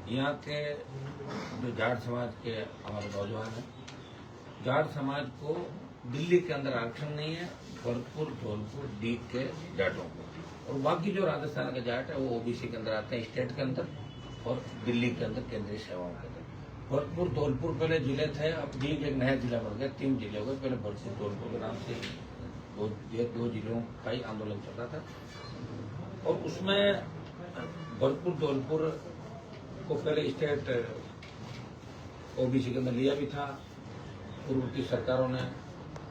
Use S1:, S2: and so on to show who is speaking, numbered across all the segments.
S1: यहाँ के जो जाट समाज के हमारे नौजवान हैं, जाट समाज को दिल्ली के अंदर आरक्षण नहीं है, भरतपुर, धौलपुर, डीग के जाटों को, और बाकी जो राजस्थान के जाट है वो ओबीसी के अंदर आते हैं, स्टेट के अंदर और दिल्ली के अंदर केंद्रीय सेवाओं के अंदर। भरतपुर, धौलपुर पहले जिले थे, अब डीग एक नया जिला बन गया, 3 जिले हो गए। पहले भरतपुर, धौलपुर के नाम से दो जिलों का ही आंदोलन चल रहा था, और उसमें भरतपुर, धौलपुर को पहले स्टेट ओबीसी के अंदर लिया भी था। पूर्व की सरकारों ने,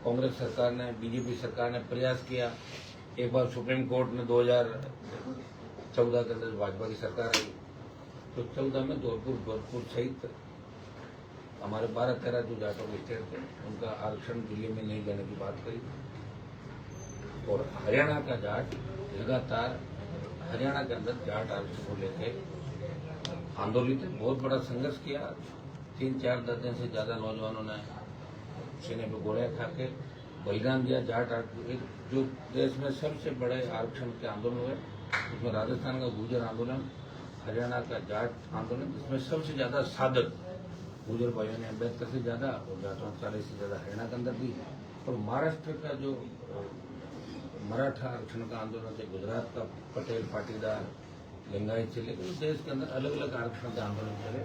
S1: कांग्रेस सरकार ने, बीजेपी सरकार ने प्रयास किया। एक बार सुप्रीम कोर्ट ने 2014 के अंदर भाजपा की सरकार आई तो 14 में धौलपुर, भरतपुर सहित हमारे 12-13 जो जाटों के स्टेट थे उनका आरक्षण दिल्ली में नहीं देने की बात करी। और हरियाणा का जाट लगातार हरियाणा के अंदर जाट आरक्षण को लेकर आंदोलित है, बहुत बड़ा संघर्ष किया। 3-4 दर्जन से ज्यादा नौजवानों ने सीने पे गोलियां खा के बलिदान दिया। जाट जो देश में सबसे बड़े आरक्षण के आंदोलन हुए उसमें राजस्थान का गुर्जर आंदोलन, हरियाणा का जाट आंदोलन, जिसमें सबसे ज्यादा साधक गुर्जर भाइयों ने 72 से ज्यादा और जाटों 40 से ज्यादा हरियाणा के अंदर दी। और महाराष्ट्र का जो मराठा आरक्षण का आंदोलन थे, गुजरात का पटेल पाटीदार लिंगायत से लेकर देश के अंदर अलग अलग आरक्षण के आंदोलन चले।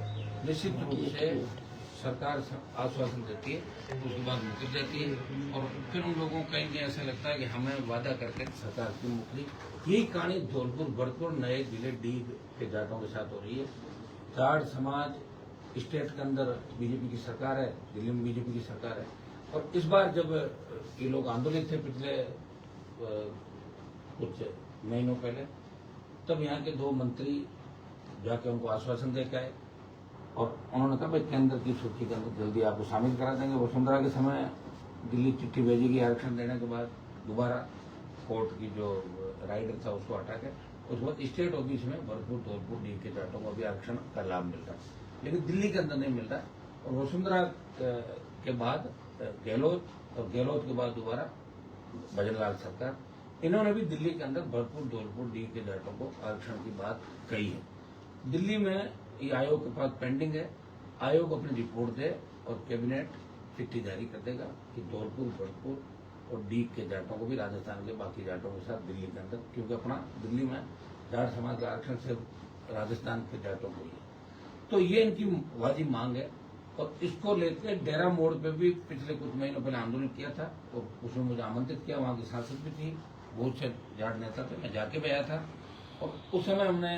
S1: निश्चित रूप से सरकार आश्वासन देती है तो उसके बाद मुकर जाती है, और फिर उन लोगों को कहीं ऐसा लगता है कि हमें वादा करके सरकार की मुकरी। यही कहानी धौलपुर, भरतपुर, नए जिले डीग के जाटों के साथ हो रही है। जाट समाज स्टेट के अंदर बीजेपी की सरकार है, दिल्ली में बीजेपी की सरकार है, और इस बार जब ये लोग आंदोलित थे पिछले कुछ महीनों पहले, तब यहाँ के 2 मंत्री जाके उनको आश्वासन दे के आए और उन्होंने कहा भाई केंद्र की सूची के अंदर जल्दी आपको शामिल करा देंगे। वसुंधरा के समय दिल्ली चिट्ठी भेजेगी आरक्षण देने के बाद, दोबारा कोर्ट की जो राइडर था उसको हटा के उसके बाद स्टेट ओबीसी में भरतपुर, धौलपुर, डीग के जाटों को भी आरक्षण का लाभ मिल रहा है, लेकिन दिल्ली के अंदर नहीं मिल रहा है। और वसुंधरा के बाद गहलोत, और गहलोत के बाद दोबारा भजनलाल सरकार, इन्होंने भी दिल्ली के अंदर भरतपुर, धौलपुर, डीग के जाटों को आरक्षण की बात कही है। दिल्ली में ये आयोग के पास पेंडिंग है, आयोग अपनी रिपोर्ट दे और कैबिनेट चिट्ठी जारी कर देगा कि धौलपुर, भरतपुर और डीग के जाटों को भी राजस्थान के बाकी जाटों के साथ दिल्ली के अंदर, क्योंकि अपना दिल्ली में जाट समाज का आरक्षण सिर्फ राजस्थान के जाटों को ही है। तो ये इनकी वाजिब मांग है, और इसको लेकर डेरा मोड़ पे भी पिछले कुछ महीनों पहले आंदोलन किया था, और उसमें मुझे आमंत्रित किया, वहां के सांसद भी थी, बहुत से जाट नेता थे, मैं जाके भी आया था, और उस समय हमने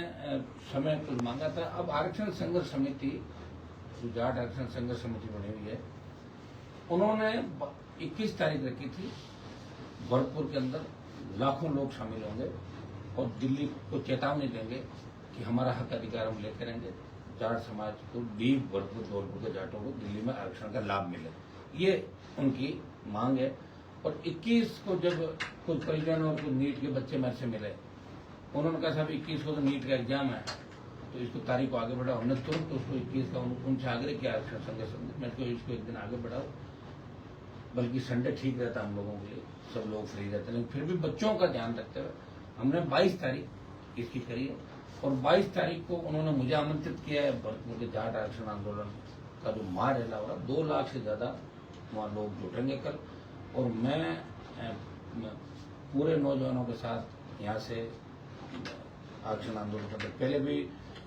S1: समय कुछ मांगा था। अब आरक्षण संघर्ष समिति, जो जाट आरक्षण संघर्ष समिति बनी हुई है, उन्होंने 21 तारीख रखी थी। भरतपुर के अंदर लाखों लोग शामिल होंगे और दिल्ली को चेतावनी देंगे कि हमारा हक अधिकार हम लेकर रहेंगे, जाट समाज को, डीग, भरतपुर, धौलपुर के जाटों को दिल्ली में आरक्षण का लाभ मिले, ये उनकी मांग है। और 21 को जब कुछ परिजन और कुछ नीट के बच्चे मेरे से मिले, उन्होंने कहा साहब 21 को तो नीट का एग्जाम है, तो इसको तारीख को आगे बढ़ाओ। हमने तुरंत तो उसको 21 का उनसे आग्रह किया आरक्षण संघर्ष में, मैं तो इसको एक दिन आगे बढ़ाओ, बल्कि संडे ठीक रहता हम लोगों के लिए, सब लोग फ्री रहते हैं, लेकिन फिर भी बच्चों का ध्यान रखते हुए हमने 22 तारीख इसकी करी है। और 22 तारीख को उन्होंने मुझे आमंत्रित किया है भरतपुर के जाट आरक्षण आंदोलन का जो महारेला हो रहा, 2 लाख से ज्यादा वहाँ लोग जुटेंगे कल, और मैं पूरे नौजवानों के साथ यहाँ से आरक्षण आंदोलन करते। पहले भी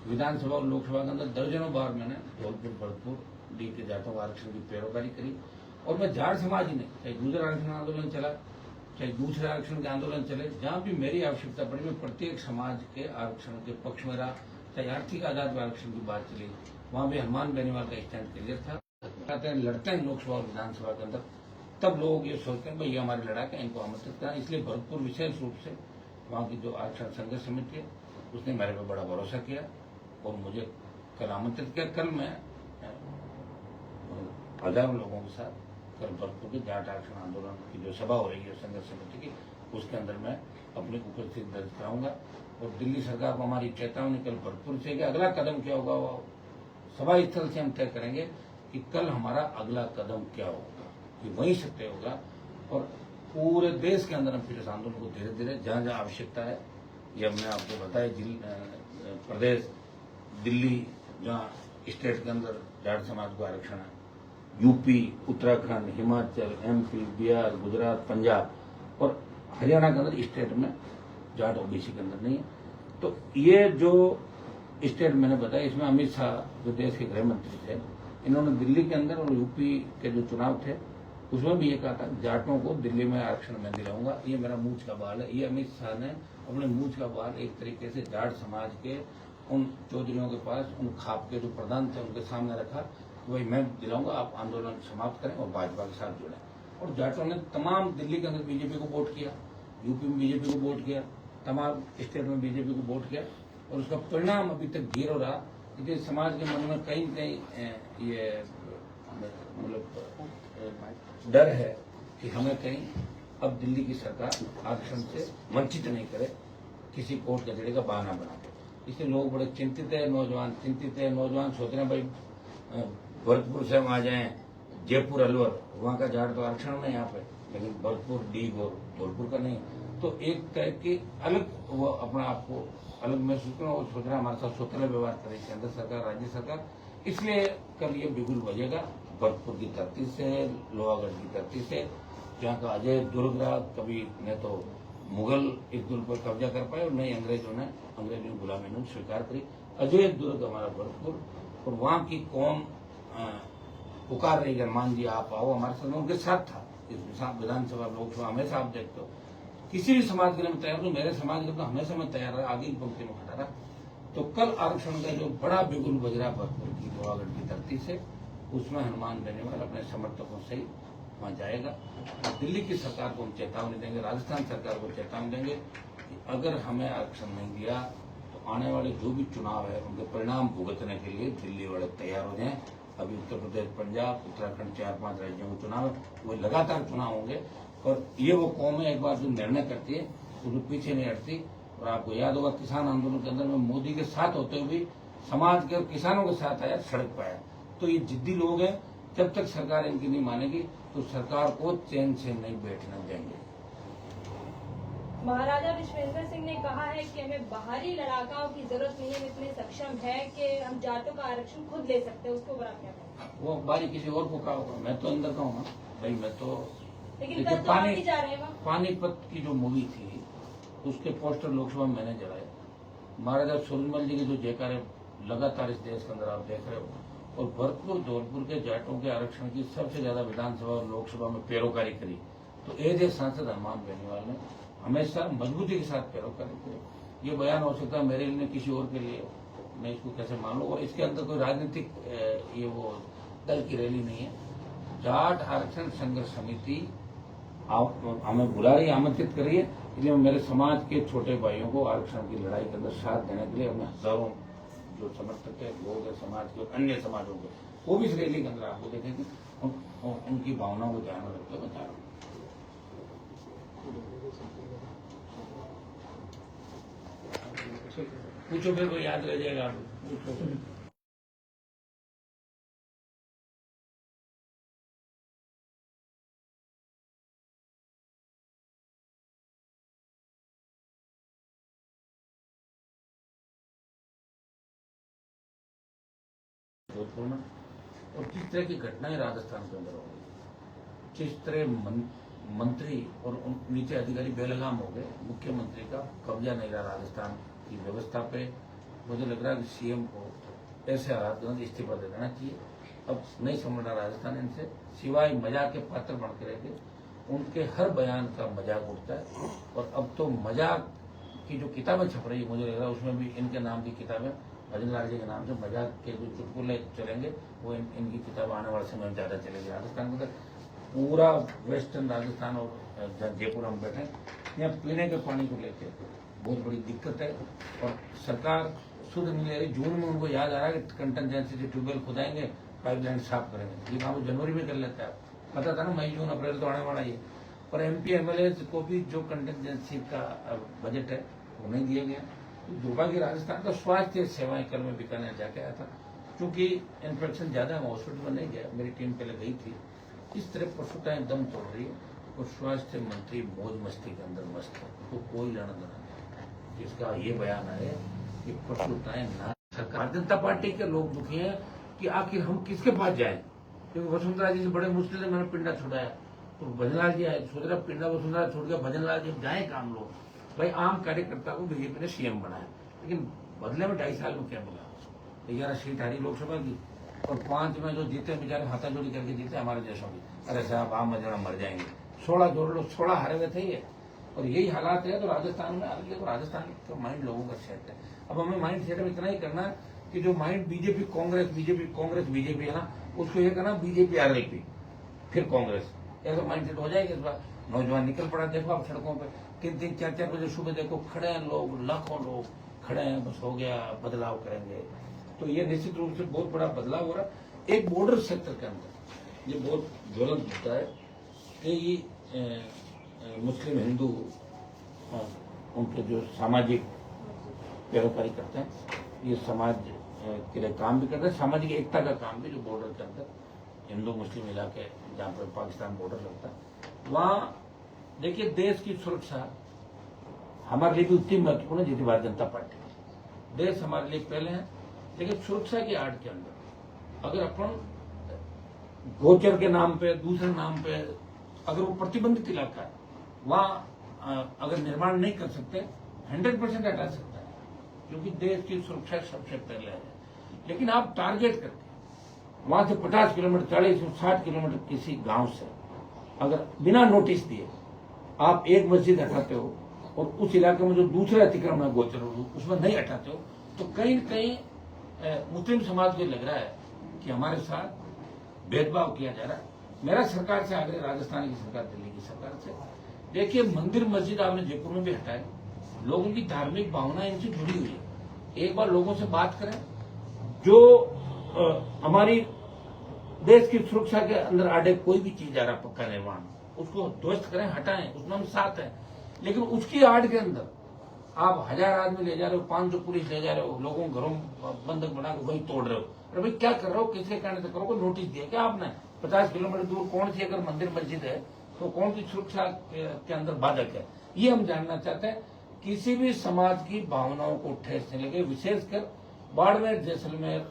S1: विधानसभा और लोकसभा के अंदर दर्जनों बार मैंने धौलपुर, भरतपुर, डीग के जाटों का आरक्षण की पैरोकारी करी, और मैं जाट समाज ही नहीं, चाहे गुर्जर आरक्षण आंदोलन चला, चाहे दूसरे आरक्षण के आंदोलन चले, जहां भी मेरी आवश्यकता पड़ी, मैं प्रत्येक समाज के आरक्षण के पक्ष में रहा। चाहे आर्थिक आजाद आरक्षण की बात चली, वहां भी हनुमान बेनीवाल का स्टैंड क्लियर था। लड़ते हैं लोकसभा और विधानसभा के अंदर, तब लोग ये सोचते हैं भाई ये हमारी लड़ाई है, इनको आमंत्रित करना। इसलिए भरतपुर विशेष रूप से वहां की जो आरक्षण संघर्ष समिति है उसने मेरे पे बड़ा भरोसा किया और मुझे कल आमंत्रित किया। कल मैं हजारों लोगों के साथ कल भरतपुर के जाट आरक्षण आंदोलन की जो सभा हो रही है संघर्ष समिति की, उसके अंदर मैं अपनी उपस्थिति दर्ज कराऊंगा। और दिल्ली सरकार को हमारी चेतावनी कल भरतपुर से कि अगला कदम क्या होगा वो सभा स्थल से हम तय करेंगे कि कल हमारा अगला कदम क्या होगा, कि वहीं से तय होगा। और पूरे देश के अंदर हम फिर इस आंदोलन को धीरे धीरे जहां जहां आवश्यकता है, ये हमने आपको बताया, प्रदेश, दिल्ली, जहाँ स्टेट के अंदर जाट समाज को आरक्षण है, यूपी, उत्तराखंड, हिमाचल, एमपी, बिहार, गुजरात, पंजाब और हरियाणा के अंदर स्टेट में जाट ओबीसी के अंदर नहीं है। तो ये जो स्टेट मैंने बताया, इसमें अमित शाह जो देश के गृह मंत्री थे, इन्होंने दिल्ली के अंदर और यूपी के जो चुनाव थे उसमें भी ये कहा था जाटों को दिल्ली में आरक्षण मैं दिलाऊंगा, ये मेरा मूंछ का बाल है। ये अमित शाह ने अपने मूंछ का बाल एक तरीके से जाट समाज के उन चौधरियों के पास, उन खाप के जो प्रधान थे उनके सामने रखा कि भाई मैं दिलाऊंगा, आप आंदोलन समाप्त करें और भाजपा के साथ जुड़ें। और जाटों ने तमाम दिल्ली के अंदर बीजेपी को वोट किया, यूपी में बीजेपी को वोट किया, तमाम स्टेट में बीजेपी को वोट किया और उसका परिणाम अभी तक 0 रहा। इसलिए समाज के मन में कहीं न कहीं ये मतलब डर है कि हमें कहीं अब दिल्ली की सरकार आरक्षण से वंचित नहीं करे, किसी कोर्ट कचहरी का बहाना बना दे। इसलिए लोग बड़े चिंतित है, नौजवान चिंतित है। नौजवान सोच रहे हैं भाई भरतपुर से हम आ जाएं, जयपुर, अलवर, वहाँ का जाट तो आरक्षण में यहाँ पे, लेकिन भरतपुर, डीग और धौलपुर का नहीं। तो एक टाइप की अलग वो अपना आपको अलग महसूस करना और सोच रहा है हमारे साथ स्वतंत्र व्यवहार करे केंद्र सरकार, राज्य सरकार। इसलिए कल ये बिगुल बजेगा भरतपुर की धरती से, लोहागढ़ की धरती से, जहाँ का अजय दुर्ग रहा। कभी न तो मुगल इस दुर्ग पर कब्जा कर पाए और न ही अंग्रेजों गुलामी ने स्वीकार करी। अजय दुर्ग हमारा भरतपुर, और वहाँ की कौम पुकार रही है मान जी आप आओ हमारे साथ। उनके साथ था इस विधानसभा, लोकसभा, हमेशा आप देखते हो किसी भी समाज के लिए मैं तैयार हूँ, मेरे समाज के लिए हमेशा मैं तैयार रहा, आगे की पंक्ति में खड़ा रहा। तो कल आरक्षण का जो बड़ा बिगुल बज रहा भरतपुर की लोहागढ़ की धरती से, उसमें हनुमान बेनीवाल अपने समर्थकों से ही वहां जाएगा। दिल्ली की सरकार को हम चेतावनी देंगे, राजस्थान सरकार को चेतावनी देंगे कि अगर हमें आरक्षण नहीं दिया तो आने वाले जो भी चुनाव है उनके परिणाम भुगतने के लिए दिल्ली वाले तैयार हो जाएं। अभी उत्तर प्रदेश, पंजाब, उत्तराखंड 4-5 राज्यों के चुनाव है, वो लगातार चुनाव होंगे और ये वो कौम है एक बार जो निर्णय करती है उसको पीछे नहीं हटती। और आपको याद होगा किसान आंदोलन के अंदर में मोदी के साथ होते हुए समाज के और किसानों के साथ आया, सड़क पर आया। तो ये जिद्दी लोग हैं, जब तक सरकार इनकी नहीं मानेगी तो सरकार को चैन से नहीं बैठने देंगे।
S2: महाराजा विश्वेंद्र सिंह ने कहा है कि हमें बाहरी लड़ाकों की जरूरत नहीं है, इतने सक्षम है कि हम जाटों का आरक्षण खुद ले सकते हैं। उसको बड़ा क्या कहें?
S1: वो बारी किसी और को कहा होगा, मैं तो अंदर का हूँ ना भाई, मैं तो।
S2: लेकिन कल तो आप ही जा रहे हैं।
S1: पानीपत की जो मूवी थी उसके पोस्टर लोकसभा में मैंने जलाए। महाराजा सूरजमल जी की जो जयकारे लगातार इस देश के अंदर आप देख रहे हो, और भरतपुर, धौलपुर के जाटों के आरक्षण की सबसे ज्यादा विधानसभा और लोकसभा में पैरोकारी करी। तो एज सांसद हनुमान बेनीवाल ने हमेशा मजबूती के साथ पैरोकारी करी। ये बयान हो सकता है मेरे लिए, किसी और के लिए, मैं इसको कैसे मान लूं। और इसके अंदर कोई राजनीतिक ये वो दल की रैली नहीं है। जाट आरक्षण संघर्ष समिति हमें बुला रही है, आमंत्रित कर रही है। इसलिए मेरे समाज के छोटे भाइयों को आरक्षण की लड़ाई के अंदर साथ देने के लिए अपने हजारों जो समर्थक है लोग हैं समाज के और अन्य समाजों के, वो भी इस रैली के अंदर आपको देखेंगे। उनकी भावनाओं को ध्यान में रखते हुए बता रहा हूँ। पूछो, फिर कोई याद रह जाएगा आप पूछो। जोधपुर में और किस तरह की घटनाएं राजस्थान के अंदर हो गई, किस तरह मंत्री और नीचे अधिकारी बेलगाम हो गए। मुख्यमंत्री का कब्जा नहीं रहा राजस्थान की व्यवस्था पे। मुझे लग रहा है कि सीएम को ऐसे हालात में इस्तीफा दे देना चाहिए। अब नहीं समझ रहा राजस्थान इनसे, सिवाय मजाक के पात्र बन के रह गए। उनके हर बयान का मजाक उठता है और अब तो मजाक की जो किताबें छप रही है, मुझे लग रहा है उसमें भी इनके नाम की किताबें, भजन लाल जी के नाम से मजाक के जो चुटकुले चलेंगे वो इनकी किताब आने वाले समय में ज्यादा चलेगी। राजस्थान में पूरा वेस्टर्न राजस्थान और जयपुर हम बैठे, यहाँ पीने के पानी को लेकर बहुत बड़ी दिक्कत है और सरकार शुद्ध नहीं ले रही। जून में उनको याद आ रहा है कि कंटेंजेंसी से ट्यूबवेल खुदाएंगे, पाइपलाइन साफ करेंगे। ये काम जनवरी में कर लेते हैं। पता था ना मई, जून, अप्रैल तो आने वाला ही है। पर एमपी एमएलए को भी जो कंटेंजेंसी का बजट है वो नहीं दिया गया। दुर्भाग्य राजस्थान का स्वास्थ्य सेवाएं कल में बीकानेर जाके आया था, क्योंकि इन्फेक्शन ज्यादा है, हॉस्पिटल में नहीं गया। मेरी टीम पहले गई थी। इस तरह पशुताएं दम तोड़ रही है और स्वास्थ्य मंत्री मौज मस्ती के अंदर मस्त है, तो कोई लेना देना नहीं। जिसका ये बयान है कि पशुताएं ना सरकार भारतीय जनता पार्टी के लोग दुखी हैं कि आखिर हम किसके पास जाएं, क्योंकि वसुंधरा जी से बड़े मुश्किल से मैंने पिंडा छुड़ाया, तो भजनलाल जी आए, सोच रहा पिंडा वसुंधरा छोड़ के भजनलाल जी जाए काम लोग। भाई आम कार्यकर्ता को बीजेपी ने सीएम बनाया, लेकिन बदले में 2.5 साल में क्या मिला? 11 सीट हारी लोकसभा की और 5 में जो जीते बेचारे हाथाजोड़ी करके जीते हमारे देशों की। अरे साहब आम मजना मर जाएंगे, 16 जोड़ लो, 16 हारे हुए थे ये। और यही हालात है तो राजस्थान में आगे, तो राजस्थान का माइंड लोगों का सेट है। अब हमें माइंड सेट में इतना ही करना है कि जो माइंड बीजेपी बीजेपी है ना, उसको ये करना बीजेपी आरएलपी फिर कांग्रेस, ऐसा माइंड सेट हो जाएगा। इस बार नौजवान निकल पड़ा, देखो आप सड़कों पे 3-3, 4-4 बजे सुबह देखो खड़े हैं लोग, लाखों लोग खड़े हैं, बस हो गया बदलाव करेंगे। तो ये निश्चित रूप से बहुत बड़ा बदलाव हो रहा है। एक बॉर्डर सेक्टर के अंदर ये बहुत ज्वलंत होता है कि ये मुस्लिम हिंदू उनके जो सामाजिक पैरोकारी करते हैं, ये समाज के लिए काम भी करते हैं, सामाजिक एकता का काम भी, जो बॉर्डर के अंदर हिंदू मुस्लिम इलाके जहाँ पर पाकिस्तान बॉर्डर लगता है, वहाँ देखिए देश की सुरक्षा हमारे लिए भी उतनी महत्वपूर्ण है जितनी भारतीय जनता पार्टी है। देश हमारे लिए पहले है, लेकिन सुरक्षा की आड़ के अंदर अगर अपन गोचर के नाम पे, दूसरे नाम पे, अगर वो प्रतिबंधित इलाका है वहाँ अगर निर्माण नहीं कर सकते, 100% हटा सकता है, क्योंकि देश की सुरक्षा सबसे पहले है। लेकिन आप टारगेट करके वहां से 50 किलोमीटर, 40-60 किलोमीटर किसी गांव से अगर बिना नोटिस दिए आप एक मस्जिद हटाते हो और उस इलाके में जो दूसरा अतिक्रमण है गोचर उसमें नहीं हटाते हो, तो कहीं न कहीं मुस्लिम समाज को लग रहा है कि हमारे साथ भेदभाव किया जा रहा है। मेरा सरकार से आग्रह, राजस्थान की सरकार, दिल्ली की सरकार से, देखिए मंदिर मस्जिद आपने जयपुर में भी हटाए, लोगों की धार्मिक भावना इनसे जुड़ी हुई है। एक बार लोगों से बात करें, जो हमारी देश की सुरक्षा के अंदर आड़े कोई भी चीज आ रहा, पक्का निर्माण, उसको ध्वस्त करें, हटाएं, उसमें हम साथ हैं। लेकिन उसकी आड़ के अंदर आप 1000 आदमी ले जा रहे हो, 500 पुलिस ले जा रहे हो, लोगों को घरों बंधक बना के वही तोड़ रहे हो। अरे भाई क्या कर रहे हो, किसके कहने से करो? कोई नोटिस दिया क्या आपने? 50 किलोमीटर दूर कौन सी अगर मंदिर मस्जिद है तो कौन सी सुरक्षा के अंदर बाधक है, ये हम जानना चाहते हैं। किसी भी समाज की भावनाओं को ठेस नहीं लगे, विशेषकर बाड़मेर जैसलमेर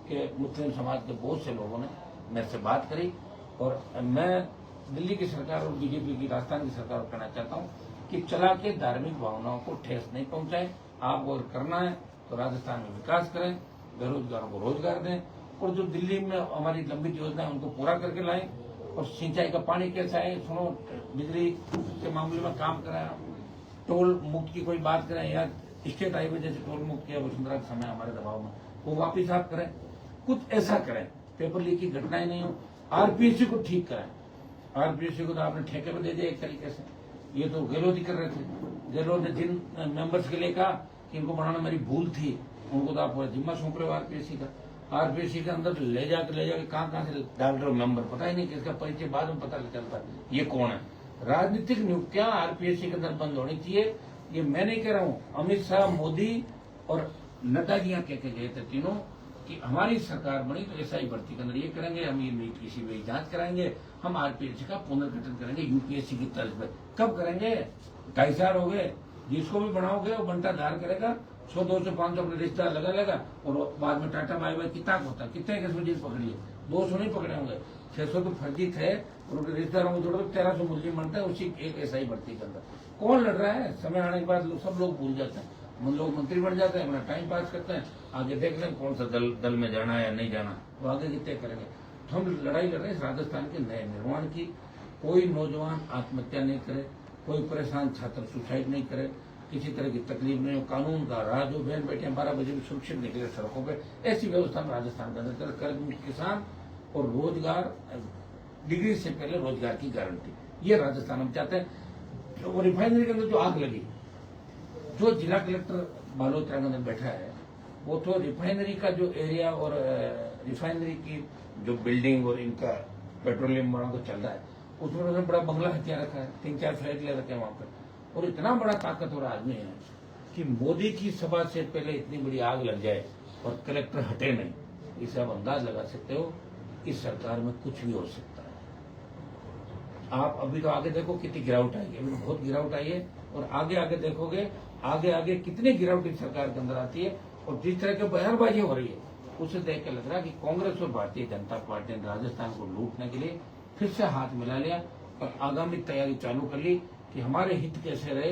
S1: के मुस्लिम समाज के बहुत से लोगों ने मेरे से बात करी, और मैं दिल्ली की सरकार और बीजेपी की राजस्थान की सरकार को कहना चाहता हूं कि चला के धार्मिक भावनाओं को ठेस नहीं पहुंचाएं। आप अगर करना है तो राजस्थान में विकास करें, बेरोजगारों को रोजगार दें, और जो दिल्ली में हमारी लंबित योजना है उनको पूरा करके लाएं। और सिंचाई का पानी कैसा है सुनो, बिजली के मामले में काम कराएं, टोल मुक्त की कोई बात करें, या स्टेट हाईवे जैसे टोल मुक्त किया वसुंधरा के समय हमारे दबाव में, वो वापिस आप करें, कुछ ऐसा करें, पेपर लीक की घटनाएं नहीं हो। आरपीएससी को ठीक करें, आरपीएससी को तो आपने ठेके में दे दिया एक तरीके से, ये तो गहलोत ही कर रहे थे। गहलोत ने जिन मेंबर्स के लिए कहा कि इनको बनाना मेरी भूल थी, उनको तो आप पूरा जिम्मा सौंप रहे हो आरपीएससी का। आरपीएससी के अंदर ले जाके कहाँ से डाल रहे हो मेंबर, पता ही नहीं किसका परिचय बाद में पता चलता ये कौन है। राजनीतिक नियुक्तियां आरपीएससी के अंदर बंद होनी चाहिए। ये मैं नहीं कह रहा हूँ, अमित शाह, मोदी और नड्डा जी कह के गए थे तीनों कि हमारी सरकार बनी तो एसआई भर्ती के अंदर ये करेंगे, हम ये नीट की सीबीआई जांच कराएंगे, हम आरपीएससी का पुनर्गठन करेंगे यूपीएससी की तर्ज पर। कब करेंगे? 2.5 साल हो गए। जिसको भी बनाओगे वो बंटा धार करेगा, 100, 200, 500 अपने रिश्तेदार लगा लेगा, और बाद में टाटा बाय बाय कितना होता, कितने केस में जेल पकड़ी है? 200 नहीं पकड़े होंगे, 600 तो फर्जी थे, और उनके रिश्तेदारों को जोड़ो 1300 मुस्लिम बनता है उसी एक एसआई भर्ती के अंदर। कौन लड़ रहा है? समय आने के बाद सब लोग भूल जाते हैं, लोग मंत्री बन जाते हैं, अपना टाइम पास करते हैं, आगे देख लें कौन सा दल में जाना है या नहीं जाना, वो आगे कितने करेंगे। तो हम लड़ाई लड़ रहे हैं राजस्थान के नए निर्माण की। कोई नौजवान आत्महत्या नहीं करे, कोई परेशान छात्र सुसाइड नहीं करे, किसी तरह की तकलीफ नहीं हो, कानून का राज हो, बहन बेटियां 12 बजे भी सुरक्षित निकले सड़कों पे, ऐसी व्यवस्था में राजस्थान के अंदर कर्ज मुक्त किसान और रोजगार, डिग्री से पहले रोजगार की गारंटी, ये राजस्थान हम चाहते हैं। तो रिफाइनरी के अंदर जो आग लगी, जो जिला कलेक्टर बालोतरा के अंदर बैठा है, वो तो रिफाइनरी का जो एरिया और रिफाइनरी की जो बिल्डिंग और इनका पेट्रोलियम वालों को चल रहा है, उसमें उन्होंने बड़ा बंगला हथिया रखा है, 3-4 फ्लैट ले रखे हैं वहां पर, और इतना बड़ा ताकतवर आदमी है कि मोदी की सभा से पहले इतनी बड़ी आग लग जाए और कलेक्टर हटे नहीं, इसे आप अंदाज लगा सकते हो इस सरकार में कुछ भी हो सकता है। आप अभी तो आगे देखो कितनी गिरावट आई है, अभी तो बहुत गिरावट आई है, और आगे आगे देखोगे आगे आगे कितनी गिरावट इस सरकार के अंदर आती है, और जिस तरह की बयानबाजी हो रही है उसे देख के लग रहा है कि कांग्रेस और भारतीय जनता पार्टी ने राजस्थान को लूटने के लिए फिर से हाथ मिला लिया और आगामी तैयारी चालू कर ली कि हमारे हित कैसे रहे।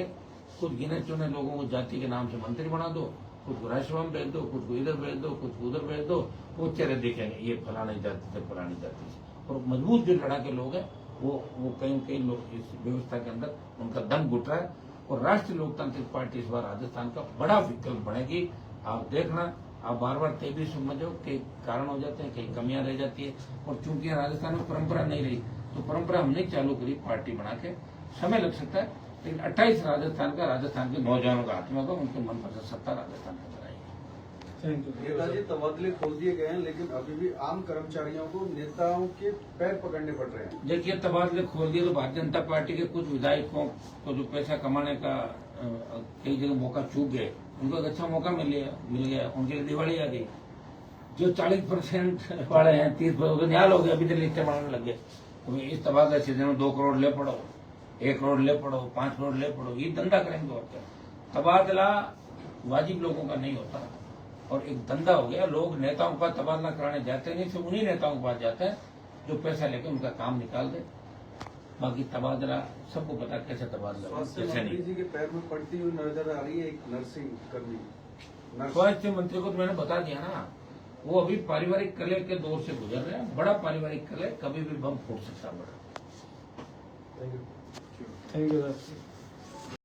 S1: कुछ गिने चुने लोगों को जाति के नाम से मंत्री बना दो, कुछ को राज्यसभा में भेज दो, कुछ को इधर भेज दो, कुछ को उधर भेज दो, वो चेहरे देखेंगे ये फलानी जाति से फलानी जाति से। और मजबूत जो लड़ाके लोग हैं वो कहीं कहीं लोग इस व्यवस्था के अंदर उनका दम घुट रहा है। और राष्ट्रीय लोकतांत्रिक पार्टी इस बार राजस्थान का बड़ा विकल्प बनेगी। आप देखना, आप बार बार तेजी समझो, कई कारण हो जाते हैं, कई कमियां रह जाती है। और चूंकि राजस्थान में परंपरा नहीं रही तो परंपरा हमने चालू करी पार्टी बना के, समय लग सकता है लेकिन 28 राजस्थान के नौजवानों का हाथ में होगा, उनके मन पर सत्ता राजस्थान के अंदर आएगी।
S3: नेताजी तबादले खोल दिए गए हैं लेकिन अभी भी आम कर्मचारियों को नेताओं के पैर पकड़ने पड़ रहे हैं।
S1: देखिए, तबादले खोल दिए तो भारतीय जनता पार्टी के कुछ विधायकों को जो पैसा कमाने का कई जगह मौका चूक गए, उनको एक अच्छा मौका मिल गया, उनके लिए दिवाली आ गई। जो 40% वाले हैं 30% निहाल हो गया, अभी तो लिस्टें बनाने लग गए। तो इस तबादले सीजन में 2 करोड़ ले पड़ो, 1 करोड़ ले पड़ो, 5 करोड़ ले पड़ो, ये धंधा करेंगे। और क्या, तबादला वाजिब लोगों का नहीं होता और एक धंधा हो गया। लोग नेताओं का तबादला कराने जाते नहीं, सिर्फ उन्हीं नेताओं के पास जाते हैं जो पैसा लेकर उनका काम निकाल दे। बाकी तबादला सबको पता कैसे तबादला
S3: स्वास्थ्य
S1: कैसे
S3: मंत्री
S1: नहीं।
S3: जी के पैर में पड़ती हुई नजर आ रही है एक नर्सिंग कर्मी।
S1: स्वास्थ्य मंत्री को तो मैंने बता दिया ना, वो अभी पारिवारिक कलह के दौर से गुजर रहे हैं। बड़ा पारिवारिक कलह, कभी भी बम फूट सकता है बड़ा।
S3: Thank you sir.